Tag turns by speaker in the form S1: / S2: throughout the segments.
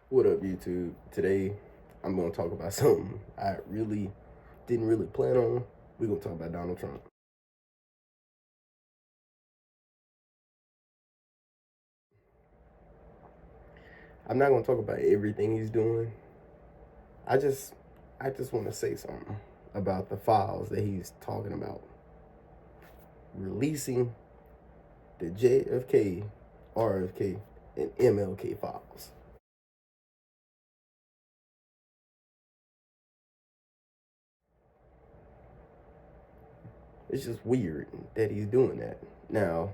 S1: What up, YouTube? Today, I'm going to talk about something I really didn't really plan on. We're going to talk about Donald Trump. I'm not going to talk about everything he's doing. I just, I just want to say something about the files that he's talking about. Releasing the JFK, RFK, and MLK files. It's just weird that he's doing that. Now,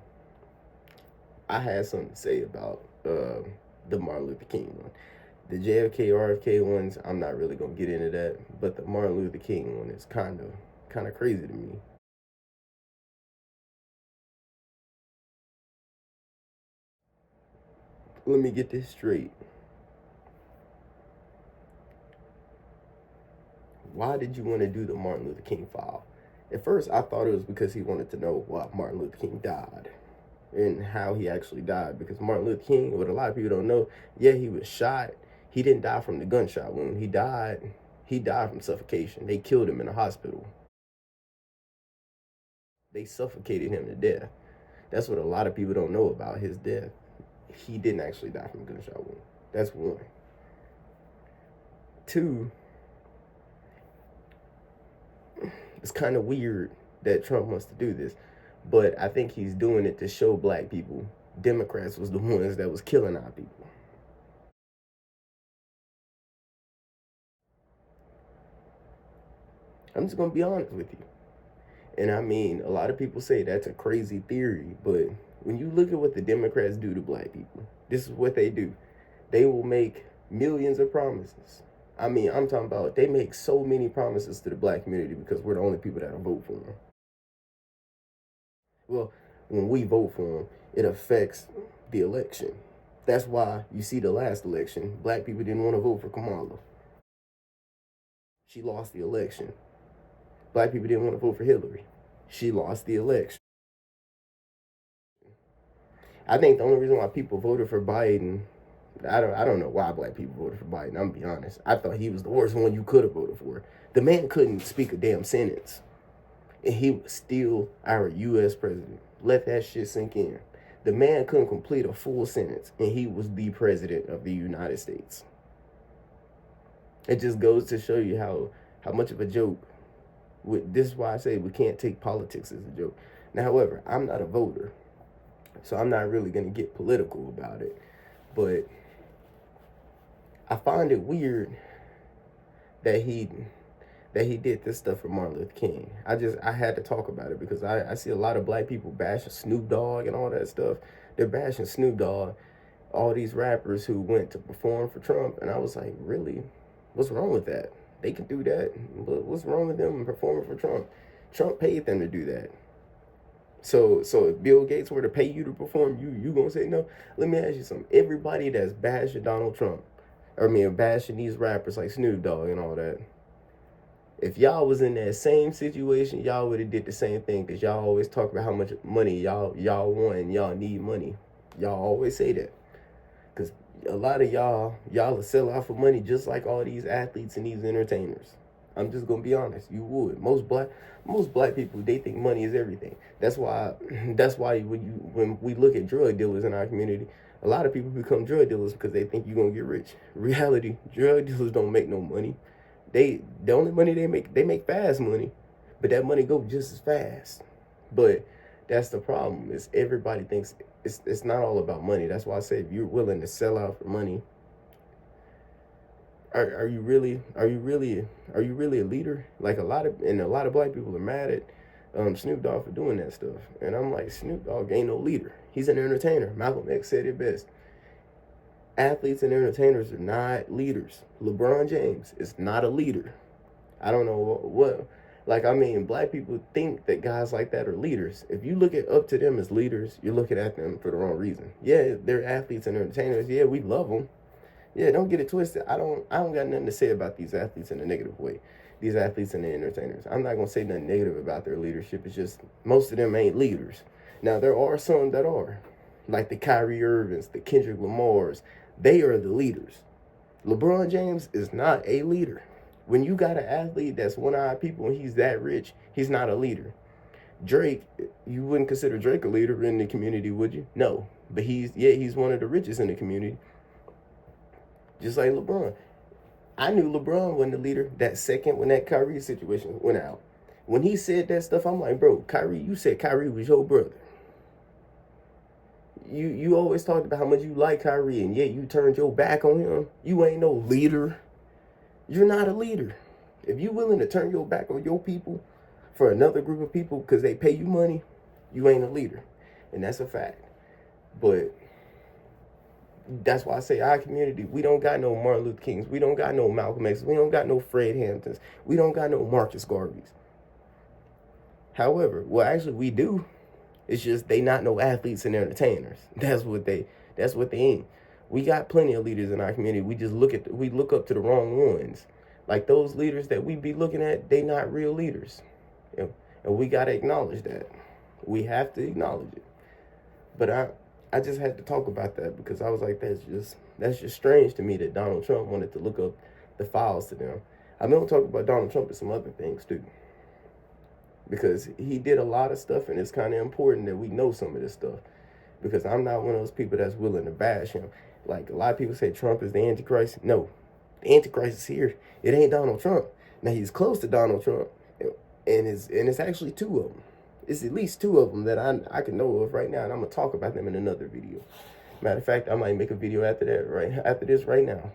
S1: I had something to say about the Martin Luther King one. The JFK RFK ones, I'm not really gonna get into that, but the Martin Luther King one is kind of crazy to me. Let me get this straight. Why did you want to do the Martin Luther King file? At first, I thought it was because he wanted to know why Martin Luther King died and how he actually died. Because Martin Luther King, what a lot of people don't know, yeah, he was shot. He didn't die from the gunshot wound. He died. He died from suffocation. They killed him in a hospital. They suffocated him to death. That's what a lot of people don't know about his death. He didn't actually die from a gunshot wound. That's one. Two, it's kind of weird that Trump wants to do this, but I think he's doing it to show black people Democrats was the ones that was killing our people. I'm just gonna be honest with you. And I mean, a lot of people say that's a crazy theory, but when you look at what the Democrats do to black people, this is what they do. They will make millions of promises. I mean, I'm talking about they make so many promises to the black community because we're the only people that'll vote for them. Well, when we vote for them, it affects the election. That's why you see the last election, black people didn't want to vote for Kamala. She lost the election. Black people didn't want to vote for Hillary. She lost the election. I think the only reason why people voted for Biden, I don't know why black people voted for Biden. I'm gonna be honest. I thought he was the worst one you could have voted for. The man couldn't speak a damn sentence, and he was still our U.S. president. Let that shit sink in. The man couldn't complete a full sentence, and he was the president of the United States. It just goes to show you how much of a joke. This is why I say we can't take politics as a joke. Now, however, I'm not a voter, so I'm not really gonna get political about it. But I find it weird that he did this stuff for Martin Luther King. I had to talk about it because I see a lot of black people bashing Snoop Dogg and all that stuff. They're bashing Snoop Dogg, all these rappers who went to perform for Trump, and I was like, really? What's wrong with that? They can do that, but what's wrong with them performing for Trump? Trump paid them to do that. So if Bill Gates were to pay you to perform, you gonna say no? Let me ask you something. Everybody that's bashing Donald Trump, I mean bashing these rappers like Snoop Dogg and all that, if y'all was in that same situation, y'all would have did the same thing because y'all always talk about how much money y'all want and y'all need money. Y'all always say that because a lot of y'all will sell out for money just like all these athletes and these entertainers. I'm just gonna be honest. You would. Most black people, they think money is everything. That's why when we look at drug dealers in our community, a lot of people become drug dealers because they think you're gonna get rich. Reality, drug dealers don't make no money. The only money they make fast money, but that money go just as fast. But that's the problem. Is everybody thinks it's not all about money. That's why I say if you're willing to sell out for money, are you really a leader? Like a lot of black people are mad at Snoop Dogg for doing that stuff, and I'm like, Snoop Dogg ain't no leader. He's an entertainer. Malcolm X said it best. Athletes and entertainers are not leaders. LeBron James is not a leader. I don't know what. Like, I mean, black people think that guys like that are leaders. If you look at up to them as leaders, you're looking at them for the wrong reason. Yeah, they're athletes and entertainers. Yeah, we love them. Yeah, don't get it twisted. I don't got nothing to say about these athletes in a negative way. These athletes and the entertainers. I'm not gonna say nothing negative about their leadership. It's just most of them ain't leaders. Now there are some that are, like the Kyrie Irvings, the Kendrick Lamars. They are the leaders. LeBron James is not a leader. When you got an athlete that's one-eyed people and he's that rich, he's not a leader. Drake, you wouldn't consider Drake a leader in the community, would you? No. But he's one of the richest in the community. Just like LeBron. I knew LeBron wasn't a leader that second when that Kyrie situation went out. When he said that stuff, I'm like, bro, Kyrie, you said Kyrie was your brother. You always talked about how much you like Kyrie, and yet you turned your back on him. You ain't no leader. You're not a leader. If you willing to turn your back on your people for another group of people because they pay you money, you ain't a leader. And that's a fact. But that's why I say our community, we don't got no Martin Luther Kings. We don't got no Malcolm X's. We don't got no Fred Hamptons. We don't got no Marcus Garveys. However, well, actually we do. It's just they not no athletes and entertainers. That's what they ain't. We got plenty of leaders in our community. We just look up to the wrong ones. Like those leaders that we be looking at, they not real leaders. And we gotta acknowledge that. We have to acknowledge it. But I just had to talk about that because I was like, that's just strange to me that Donald Trump wanted to look up the files to them. I'm gonna talk about Donald Trump and some other things too. Because he did a lot of stuff, and it's kind of important that we know some of this stuff. Because I'm not one of those people that's willing to bash him. Like, a lot of people say Trump is the Antichrist. No, the Antichrist is here. It ain't Donald Trump. Now, he's close to Donald Trump, and it's actually two of them. It's at least two of them that I can know of right now, and I'm going to talk about them in another video. Matter of fact, I might make a video after this right now.